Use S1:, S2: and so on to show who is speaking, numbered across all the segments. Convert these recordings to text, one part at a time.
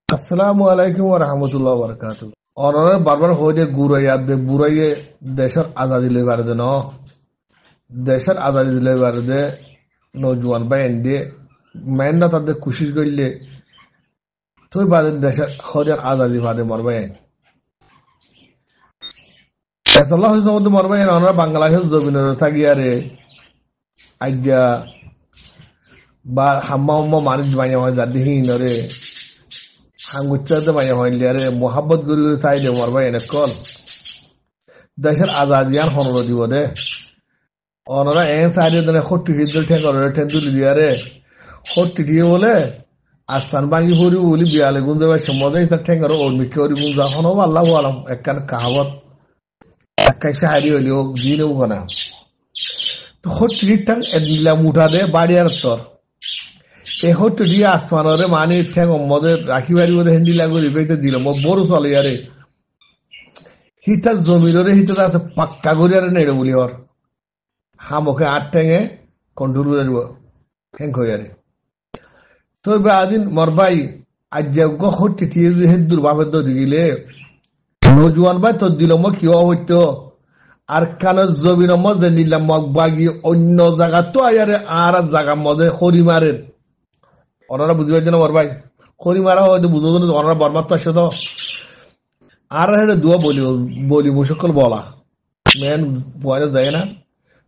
S1: আসসালামু আলাইকুম ওয়া রাহমাতুল্লাহি ওয়া বারাকাতুহু। অনরে বারবার হইতে গুরাইয়াদে বুরাইয়ে দেশের আজাদি লই বারদে ন দেশের আজাদি লই বারদে নজওয়ান ভাই এন্ডে মেন্ডা তাদের কোশিশ করলে তুই বাদে দেশের খোঁজের আজাদি বাদে মরবে আল্লাহ হুজুর মরবে অনরা বাংলাদেশের জমিনের থাকিয়ারে আজ্ঞা বা হাম্মা মানুষ মাইয়া হয় যাদি হিনরে হাঙ্গুচ্চাতে মাইয়া হইলে আরে মোহাব্বত গুরি গুরি তাই দে মরবা এনে কল দেশের আজাদিয়ান হনর দিব দে অনরা এন সাইডে দনে খট্টি হিদল ঠেক করে ঠেক দুলি দিয়ারে খট্টি দিয়ে বলে আসান বাঙ্গি হরি বলি বিয়ালে গুন দেবার সময় তার ঠেক করে ওর মিকে হরি গুন যা হনো আল্লাহ আলম একখান কাহাবত একখান শাহরি হইলেও দিনেও না তো খট্টি হিটাং এদিলাম উঠা দে বাড়ি আর তোর এই হট্টি দিয়ে আসমানরে মানে ঠেক মদের রাখি বাড়ি বলে হেন্দি লাগো রিবেতে দিল বড় চলে আরে হিটার জমিরে হিটার আছে পাক্কা করে আর নেড়ে বলি ওর হামকে আট ঠেঙে কন্ট্রোল করে ঠেং হয়ে আরে তো আদিন মরবাই আজ যে হট্টি ঠিক হেদুর বাপের তো দিলে নজওয়ান ভাই তোর দিল মো কিও হইতো আর কানের জমির মজে নিলাম মগ বাগি অন্য জায়গা তো আয়ারে আর জায়গা মজে খড়ি মারেন ওনারা বুঝতে পারছে না মরবাই খড়ি মারা হয়তো বুঝো ওনারা বরমার তো আসে তো আর দুয়া বলি মুশকল বলা মেন পয়সা যায় না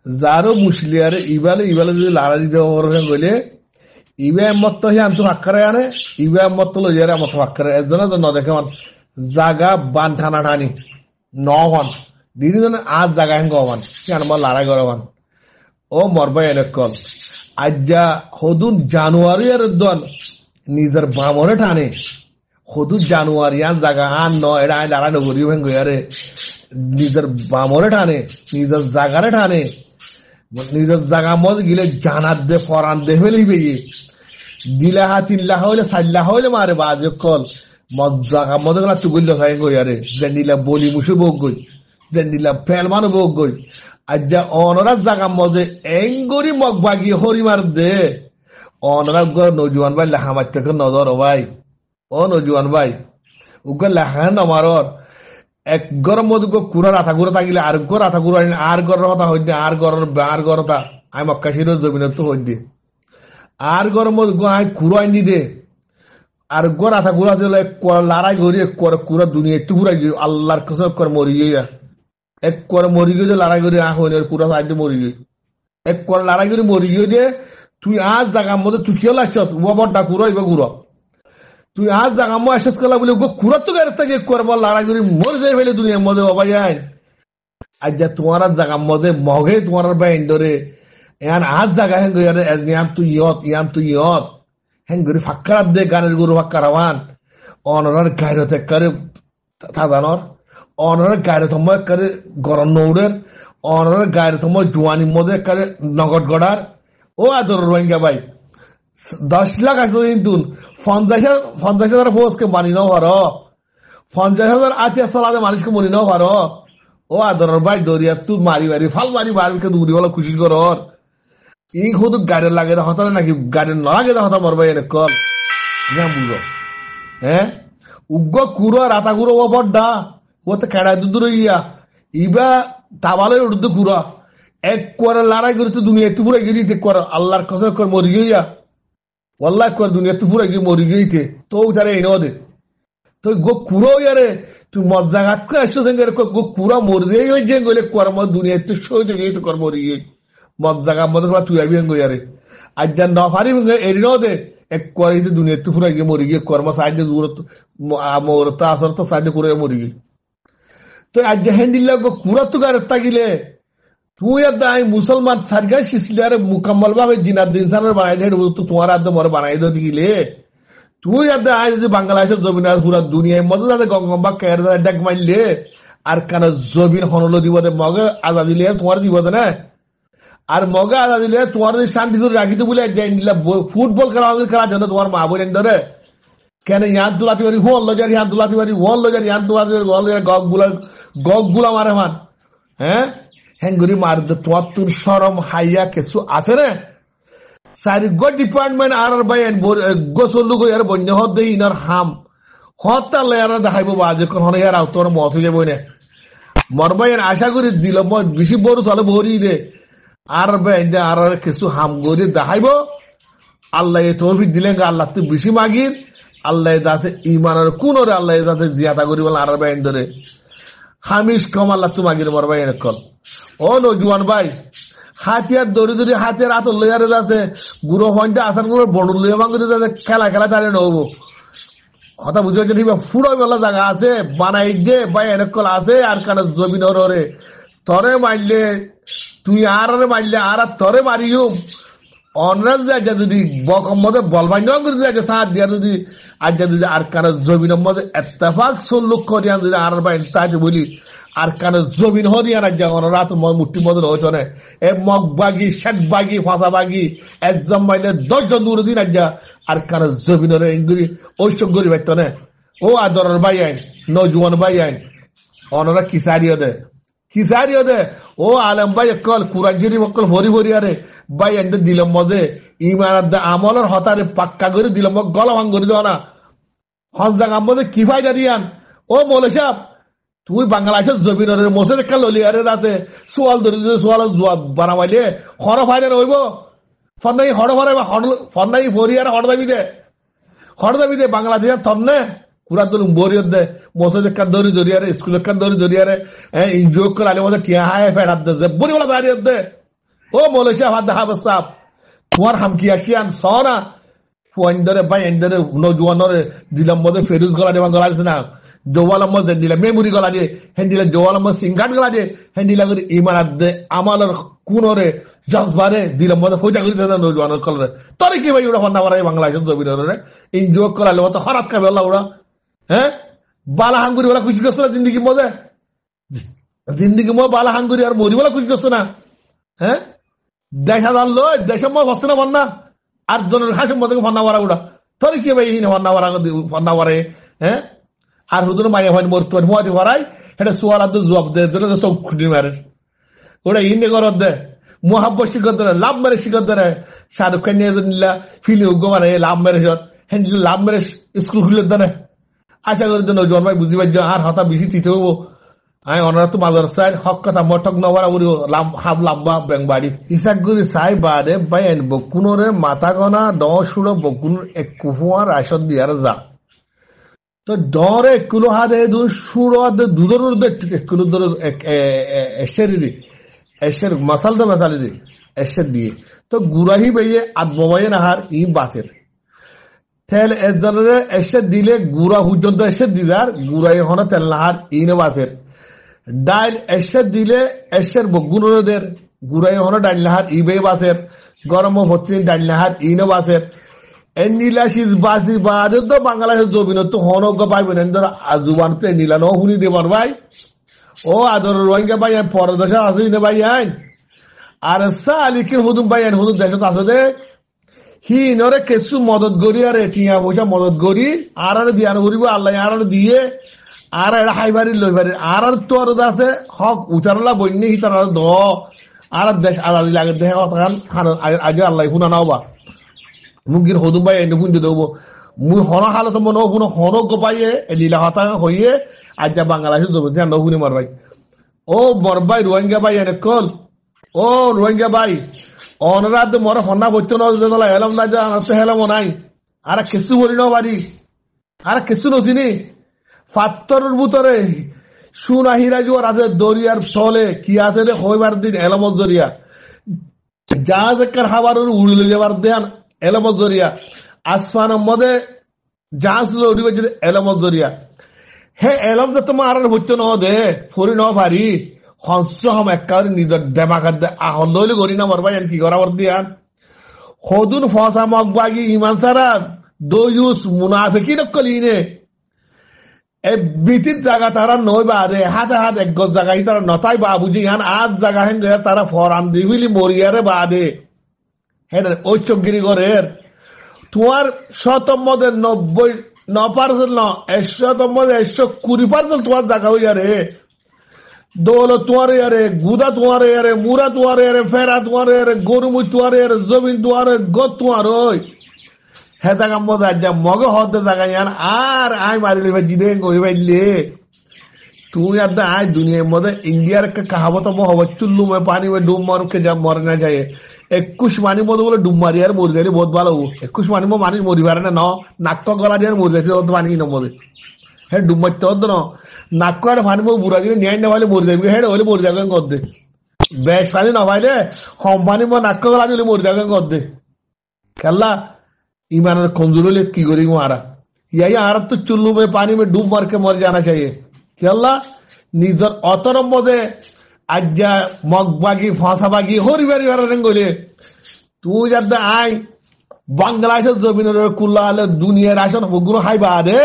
S1: যারও মুসলিয়ারে ইবালে যদি লাড়া দিতে গেলে ইবা মত হি আন্তু হাক্কারে আনে ইবা মত লইয়ারে মত হাক্কারে একজনে ন দেখে মান জাগা বান ঠানা ঠানি নহন দিদি জনে আজ জাগা হেন গমান কি আনবা লড়াই গরমান ও মরবাই এলেকল আজ্জা হদুন জানুয়ারি আর দন নিজের বামনে টানে হদুন জানুয়ারি আন জাগা আন ন এটা আয় দাঁড়া নগরী ভেঙ্গ আরে নিজের বামনে টানে নিজের জাগারে টানে নিজের জাগা মজ গিলে জানাত দে ফরান দে ফেলেই বেয়ে দিলাহা তিল্লাহা হইলে সাল্লাহা হইলে মারে বাজে কল মদ জাগা মজে গেলা তুগুল্য খাই গই আরে জেনিলা বলি মুসু বোক গই জেনিলা ফেলমানো বোক গই আজ্জা অনরা জাগা মজে এঙ্গরি মগ বাগি হরিমার দে অনরা নজওয়ান ভাই লেখা মারতে নজর ভাই ও নজওয়ান ভাই উগ লেখা নমারর এক গরম মধ্যে কুড়ার আঠা গুঁড়া থাকিলে আর গর আঠা গুঁড়া আর গর কথা হইতে আর গরতা আই মক্কা শির জমিন তো হইতে আর গরম মধ্যে আই কুড়াই নি দে আর গর আঠা গুঁড়া দিলে লড়াই করি কুড়া দুনিয়া একটু ঘুরাই গিয়ে আল্লাহর কসম করে মরি গিয়ে এক করে মরি গিয়ে লড়াই করে আহ হইনি পুরা সাইডে মরি গিয়ে এক করে লড়াই করে মরি গিয়ে দিয়ে তুই আজ জাগার মধ্যে তুই কেউ লাগছস ও বড়টা কুড়ো এবার ঘুরো তুই আজ জাগা মো আশেষ করলা বলে কুড়ার তো গাড়ি থেকে করবো লড়াই করে মরে যাই ফেলে দুনিয়ার মধ্যে অবাই আইন আজ যা তোমার জাগার মধ্যে মগে তোমার বাইন ধরে এন আজ জাগা হেন গিয়ে ইয়াম তুই ইয়ত হেন গরি ফাক্কার দে গানের গরু ফাক্কার আওয়ান অনরার গাইরতে করে থাদানর অনরার গাইরত সময় করে গরম নৌরের অনরার গাইরত সময় জোয়ানির মধ্যে করে নগদ গড়ার ও আদর রোহিঙ্গা ভাই 10 লাখ আসলো কিন্তু 50,000 ফৌজকে মানি নাও পারো 50,000 আতি আসলে মানুষকে মনি নাও পারো ও আদর ভাই দরিয়া তুই মারি ফাল মারি বাড়িকে দূরি বলা খুশি কর ই শুধু গাড়ির লাগে হতালে নাকি গাড়ির নলাগে হতা মরবাই এনে কল বুঝো হ্যাঁ উগ্র কুড়ো রাতা কুড়ো ও বড্ডা ও তো কেড়াই দূর ইয়া ইবা তাবালে উর্দু কুড়া এক করে লড়াই করে তো দুনিয়া একটু পুরো গিয়ে কর আল্লাহর কসম কর মরি গিয়া ওয়াল্লাহ কর দুনিয়া একটু পুরো গিয়ে মরি গিয়েছে তো উঠারে এনে দে তো গো কুড়ো ইয়ারে তুই মজ্জা ঘাত করে আসছো সঙ্গে গো কুড়া মরি গিয়ে যে গেলে কর্ম দুনিয়া একটু সহ্য গিয়ে তো কর মরি গিয়ে মজ্জা মধ্যে তুই আবি গো ইয়ারে আজ যা না পারি এরি নাও দে এক করে দুনিয়া একটু পুরো গিয়ে মরি গিয়ে কর্ম সাহায্য দূরত মোরতা আসর তো সাহায্য করে মরি গিয়ে তো আজ হেন্দিল্লা গো কুড়া তো গাড়ি তাকিলে তুই আই মুসলমান সারগার শিসলিয়ারে মুকাম্মল ভাবে জিনাদ ইনসানের বানাই দে তো তোমার আদে মরে বানাই দিতে গিলে তুই আই যদি বাংলাদেশের জমিন পুরা দুনিয়ায় মজা যাতে গঙ্গম্বা কেয়ার ডাক মারলে আর কেন জমিন হনল দিব মগে আজা দিলে তোমার দিব না আর মগে আজা দিলে তোমার যদি শান্তি করে রাখিতে বলে ফুটবল খেলা জন্য তোমার মা বোন ধরে কেন ইয়ান তুলাতে পারি হল লজার ইয়ান তুলাতে পারি হল লজার ইয়ান তুলাতে পারি গগ গুলা মারে মান হ্যাঁ হেঙ্গুরি মার তোমার তোর সরম হাইয়া কিছু আছে রে সারি গো ডিপার্টমেন্ট আর বাইন গোসলু গো আর বন্য হদ ইনার হাম হত্যা লেয়ারা দেখাইবো বা যখন হনে আর তোর মত হয়ে যাবো না মরবাইন আশা করি দিল বেশি বড় চলে ভরি দে আর আর কিছু হাম গরি দেখাইবো আল্লাহ তৌফিক দিলেন আল্লাহ তুই বেশি মাগির আল্লাহ দাসে ইমানের কোন রে আল্লাহ দাসে জিয়াদা করি বলে আর বাইন ধরে হামিশ কম আল্লাহ তুই মাগির মরবাইন কল ও নজুয়ান ভাই হাতিয়ার দৌড়ি দৌড়ি হাতিয়ার আত লইয়ারে যাচ্ছে গুরু হইনটা আসার গুলো বড় লইয়া ভাঙতে যাচ্ছে খেলা খেলা তারে নবো কথা বুঝে পারছেন ফুড়ো বেলা জায়গা আছে বানাই যে ভাই এনেকল আছে আর কারণ জমিন রে তরে মারলে তুই আর মারলে আর তরে মারিও অনরাজ যা যদি বকম মধ্যে বলবাই নগর যাচ্ছে সাথ দিয়া যদি আর যদি আর কারণ জমিনের মধ্যে এত্তেফাক সল্লুক করিয়া যদি আর ভাই তাকে বলি আর কারণ জমিন হরিয়া রাজ্য রাত মুঠি মধ্যে রয়েছে এ মগ বাগি শেখ বাগি ফাঁসা বাগি একজন মাইলে 10 জন দূর দিন রাজ্যা আর কারণ জমিনের ইঙ্গুরি ওইসব গরিব একটা নে ও আদরের ভাই আইন নজুয়ান ভাই আইন অনরা কিসারিও দে ও আলম ভাই একল কুরআন শরীফ একল ভরি ভরি আরে ভাই এন্ড দিলম মজে ইমানের আমলের হতারে পাক্কা করে দিলম গলা ভাঙ করে দাও না হন জায়গা মধ্যে কি ফায়দা দিয়ান ও মৌলা সাহেব তুই বাংলাদেশের জমিনের মোসের একটা ললিয়ারে আছে সোয়াল ধরে সোয়াল বানাবাইলে হর ফায়দা হইব ফন্নাই হর ফরে ফন্নাই ভরিয়ার হর দাবি দে বাংলাদেশের থন্নে পুরা তোর বরিয়ত দে মোসের একটা দড়ি জড়িয়ারে স্কুল একটা দড়ি জড়িয়ারে ইনজয় করে আলে মধ্যে টিয়া হায় ফেরাত দে বরিওয়ালা দাঁড়িয়ে দে ও মৌলেশা হাত দেখা বসাব তোমার হামকি আসিয়ান সনা ফুয়াইন্দরে ভাই এন্দরে নজওয়ানরে দিলাম মধ্যে ফেরুজ গলা দেওয়া গলা দিছে না জওয়ালাম মধ্যে দিলা মেমোরি গলা দিয়ে হেন্দিলা জওয়ালাম সিঙ্গাট গলা দিয়ে হেন্দিলা করে ইমানাত দে আমালর কুনরে জজবারে দিলাম মধ্যে কইটা কইতে না নজওয়ানর কলরে তরে কি ভাই ওরা হন্না মারাই বাংলাদেশের জমিনরে এনজয় করালে মতো খারাপ খাবে আল্লাহ ওরা হ্যাঁ বালা হাঙ্গুরি ওরা খুশি করছে না জিন্দগি মধ্যে বালা হাঙ্গুরি আর মরি বলা খুশি করছে না হ্যাঁ দেখা জানলো দেশের মধ্যে বসছে না বন্যা আর জনের হাসের মধ্যে ফন্না মারা ওরা তোর কি ভাই ফন্না মারে হ্যাঁ আর হুদুর মাইয়া হয় মরতে পারে মোয়াদি ভরাই এটা সোয়াল আদ জবাব দে সব খুঁটি মারে ওরা ইন্ডে করত দে মহাব্বত শিখত ধরে লাভ মেরে শিখত ধরে শাহরুখ খান নিয়ে নিলা ফিলি উগ্র মানে লাভ মেরে হ্যাঁ লাভ মেরে স্কুল খুলে ধরে আশা করি জন্য জন্মাই বুঝি পাই আর হতা বেশি চিতে হবো আমি অনারা তো মাদার সাইড হক কথা মঠক নবারা উড়ি হাব লাম্বা বেংবাড়ি ইসাক গুরি সাই বাদে বাইন বকুনরে মাথা গনা ড সুড়ো বকুন এক কুহুয়ার আইসত দিয়ার যা তো ডরে এক কিলো হাতে দু সুড়ো দে দুধর এক কিলো ধরে এসের মাসালি দি এসের দিয়ে তো গুড়াহি বেয়ে আত্মবাই নাহার ই বাসের তেল এজরে এসে দিলে গুড়া হুজন্ত এসে দিলার গুড়াই হনা তেল নাহার ইনে বাসের ডাইল এসে দিলে এসের বগুনদের গুড়াই হন ডাইল নাহার ইবে বাসের গরম ভর্তি ডাইল নাহার ইনে বাসের নীলা শীষ বাসি বাদে তো বাংলাদেশের জমিন তো হনজ্ঞ পাইবেন জুবানতে নীলা ন শুনি দেবার ভাই ও আদর রোহিঙ্গা ভাই পরদেশে আছে নে ভাই আইন আর সালিকের হুদুম ভাই আইন হুদুম দেশত আছে দে হি নরে কিছু মদত করি আর টিয়া পয়সা মদত করি আর দিয়ান করিব আল্লাহ আর দিয়ে আর এটা হাইবারি লইবারি আর তোর আছে হক উচারলা বন্যে হিতার দ আর দেশ আলাদা লাগে দেহ আগে আল্লাহ শুনা নাও বা মুগির হদুম ভাই এনে শুনতে দেবো মুই হন হালত মনে শুনো হন গোপাইয়ে লীলা হতা হইয়ে আজ যা বাংলাদেশের জমি ন শুনি মার ভাই ও বরবাই রোহিঙ্গা ভাই এনে কল ও রোহিঙ্গা ভাই অনরাত মরে হন্না বইতে না এলাম না যা হেলাম নাই আর কিছু বলি ন বাড়ি আর কিছু নছিনি ফাত্তরের ভিতরে সুনাহিরা জোয়ার আছে দরিয়ার তলে কি আছে রে হইবার দিন এলামত জরিয়া জাহাজ একার হাবার উড়িলে যাবার দেন এলামত জরিয়া আসফানের মধ্যে জাহাজ উড়িবে যদি এলামত জরিয়া হে এলম যে তোমার আর হইতে ন দে ফরি ন পারি হংস হম একাউরি নিজের দেমাকার দে আহল দইলে করি না মর ভাই কি করাবার দিয়ান হদুন ফসা মগবাগি ইমান সারা দয়ুস মুনাফিকি নকলিনে এই বিতির জায়গা তারা নয় বা রে হাতে হাত এক গজ জায়গায় তারা নতাই বা বুঝি হান আজ জায়গা হেন তারা ফরান দিবিলি মরিয়ারে বা দে হ্যাঁ ওই চকগিরি করে তোমার শতম মধ্যে 90% ন 100 মধ্যে 120% তোমার জায়গা হইয়া রে দৌল তোমার ইয়ারে গুদা তোমার ইয়ারে মুরা তোমার ইয়ারে ফেরা তোমার ইয়ারে গরুমুই তোমার ইয়ারে জমিন তোমার গদ তোমার ওই হে জায়গা মজা আজ্জা মগে হতে জায়গা ইয়ান আর আয় মারিলে ভাই জিদে গই ভাইলে তুই আদা আয় দুনিয়ার মধ্যে ইন্ডিয়ার একটা কাহাবত মহব চুল্লু মে পানি মে ডুব মারু কে যা মরে না যায় 21 মানি মধ্যে বলে ডুব মারি আর মরে যাই বহুত ভালো 21 মানি মানুষ মরি পারে না নাক গলা দিয়ে মরে যাচ্ছে অত পানি না মরে হ্যাঁ ডুব মারতে হতো না নাক আর পানি বুড়া দিয়ে নিয়ে না হলে মরে যাবে হ্যাঁ হলে মরে যাবেন করতে বেশ পানি না ভাইলে কম পানি নাক গলা দিলে মরে যাবেন করতে খেলা ইমানের কমজোর হলে কি করি মারা ইয়াই আর তো চুল্লু মে পানি মে ডুব মার কে মরে जाना चाहिए কেলা নিজের অতরম মধ্যে আজ্জা মগবাগি ফাঁসাবাগি হরিবারি বারেন গলে তুই যাতে আই বাংলাদেশের জমিনের কুল্লা হলে দুনিয়ার আসন গুলো হাই বাদে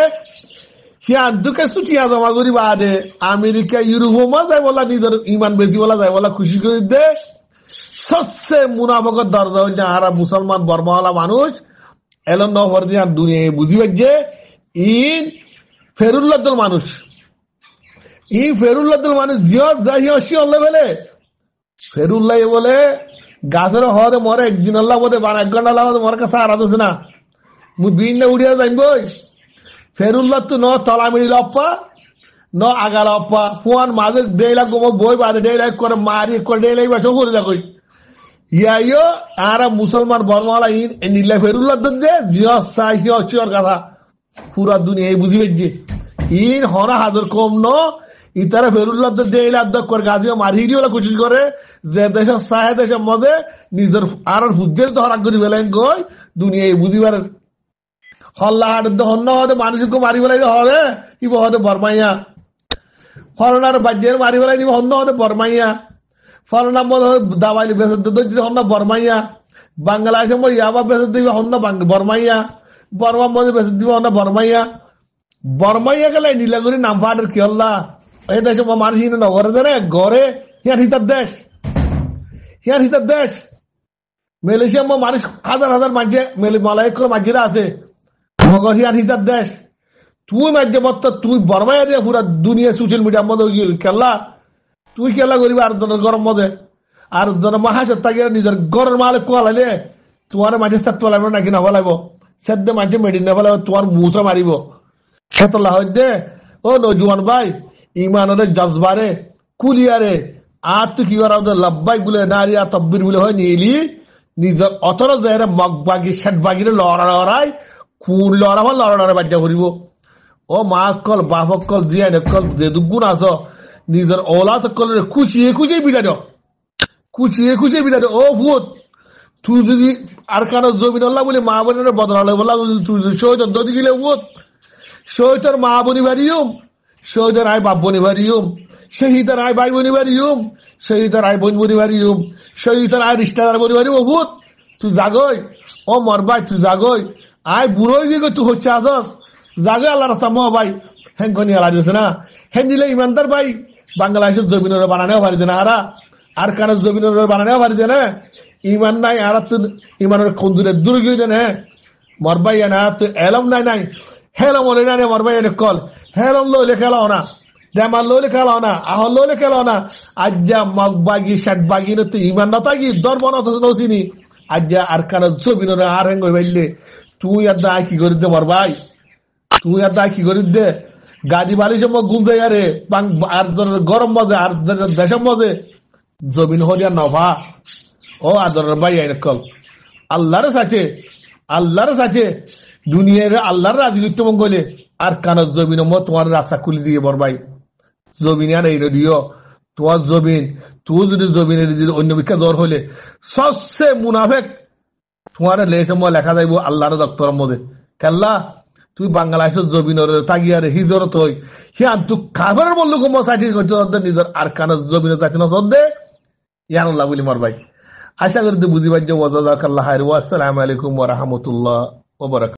S1: সিয়ান দুকে সুটিয়া জমা করি বাদে আমেরিকা ইউরোপ যায় বলা নিজের ইমান বেশি বলা যায় বলা খুশি করে দে সবচেয়ে মুনাফাকের দরজা হচ্ছে আরা মুসলমান বর্মাওয়ালা মানুষ এলো নভর দিয়ে দুনিয়া বুঝিবে যে ইন ফেরুল্লাদল মানুষ ই ফেরুল্লাদল মানুষ জিয়ত যাই অসি হলে বলে ফেরুল্লাহ বলে গাছের হরে মরে একদিন আল্লাহ বলে 1 ঘন্টা আল্লাহ মরে কাছে আর আছে না মুই বিন না উড়িয়া যাইব ফেরুল্লাহ তো ন তলা মিলিল অপ্পা ন আগাল অপ্পা ফুয়ান মাঝে ডেইলা গোম বই বাদে ডেইলা করে মারি করে ডেইলাই বাসো করে দেখই ইয়াইও আরা মুসলমান বর্মাওয়ালা ইন নিল্লা ফেরুল্লাহ দে জিয়ত চাই অসির কথা পুরা দুনিয়া বুঝিবে যে ইন হরা হাজার কম ন ইতারা ফেরুল্লাহ ডেইলা করে গাছিও মারি দিওলা কোশিশ করে যে দেশের চাহে দেশের মধ্যে নিজের আর হুজ্জের তো হরাক করি বেলেন গই দুনিয়া বুঝিবার হল্লা হাট হন্য হতে মানুষকে মারি বেলাই হবে কি হতে বরমাইয়া ফলনার বাজ্যের মারি বেলাই দিব হন্য হতে বরমাইয়া ফলনার মধ্যে দাবাইলি বেসে দিতে হন্য বরমাইয়া বাংলাদেশের মধ্যে ইয়াবা বেসে দিবে হন্য বরমাইয়া বর্মার মধ্যে বেসে দিবে হন্য বরমাইয়া বরমাইয়া গেলে নীলাগুড়ি নাম ফাটের কি হল্লা এই দেশে মানুষ নগরে দেয় গড়ে হিয়ার হিতার দেশ হিয়ার হিতার দেশ মালয়েশিয়া মানুষ হাজার হাজার মাঝে মালয়েশিয়ার মাঝিরা আছে মগর হিয়ার হিতার দেশ তুই মাঝে মত তুই বরমাইয়া দিয়ে পুরা দুনিয়া সোশ্যাল মিডিয়ার মধ্যে খেলা তুই খেলা করিবি আর জনের গরম মধ্যে আর জনের মাহাসের তাকে নিজের গরের মালে কোয়ালাইলে তোমার মাঝে সাত লাগবে নাকি না বলাইব সেদ্দে মাঝে মেডিন না বলাইব তোমার মুসা মারিব খেতলা হইতে ও নজুয়ান ভাই ইমানের জজবারে কুলিয়ারে আর তো কি করা লব্বাই বলে নারিয়া তব্বির বলে হয় নিলি নিজের অতর জায়গা মগবাগি ষাটবাগিরে লড়াই কোন লড়াবা লড়াড়ে বাজ্যা করিব ও মা কল বাপ কল জিয়ান কল যে দুগুণ আস নিজের ওলা তো কল খুশিয়ে খুশিয়ে বিদায় খুশিয়ে বিদায় ও ভূত তুই যদি আর কারো জমিন আল্লাহ বলে মা বোনের বদলালে বললা তুই শহীদ নদী গেলে ভূত শহীদের মা বনি বাড়িউম শহীদের আয় বাপ বনি বাড়িউম শহীদের আয় ভাই বনি বাড়িউম শহীদের আয় বোন বনি বাড়িউম শহীদের আয় রিস্তাদার বনি বাড়ি ও ভূত তুই জাগই ও মরবাই তুই জাগই আয় বুড়োই দিকে তুই হচ্ছে আসস জাগে আল্লাহ রাস্তা মহ ভাই হ্যাং খনি আলা দিয়েছে না হ্যাং দিলে ইমানদার ভাই বাংলাদেশের জমিনের বানানেও পারিছে না আর কারো জমিনের বানানেও পারিছে না ইমান নাই আর তো ইমানের কন্দুরের দূর গিয়ে জানে মরবাই না তো এলম নাই হেলম ওলে না মরবাই কল হেলম লইলে খেলাও না দেমার লইলে খেলাও না আহল লইলে খেলাও না আজ্জা মগবাগি ষাটবাগি তো ইমান না তাগি দরবার নচিনি আজ্জা আর কারো জমিনের আর হ্যাং বাইলে তুই আর আয় কি করি দে মরবাই তুই আর কি করি দে গাজি বালিশের মধ্যে গুম দেয় আরে আর গরম মজে আর দেশের মধ্যে জমিন হলিয়া নভা ও আদর ভাই কল আল্লাহর সাথে দুনিয়ার আল্লাহর রাজনীতি মঙ্গলে আর কানের জমিন তোমার রাস্তা খুলে দিয়ে বর ভাই জমিন আর এই দিও তোমার জমিন তুই যদি জমিনের যদি অন্য বিখ্যাত জ্বর হলে সবচেয়ে মুনাফেক তোমার লেসে লেখা যাইব আল্লাহর দপ্তরের মধ্যে কেল্লা তুই বাংলাদেশের জমিনের তাগিয়ারে হিজরত হই হিয়ান তুই খাবারের মূল্য কম চাকরি করতে নিজের আর কানের জমিনের চাকরি না চল দে ইয়ান আল্লাহ বলি মর ভাই আশা করি বুঝিবার যে ওয়াজাকাল্লাহ আসসালামু আলাইকুম ওয়া রাহমাতুল্লাহ ওয়া বারাকাতুহু।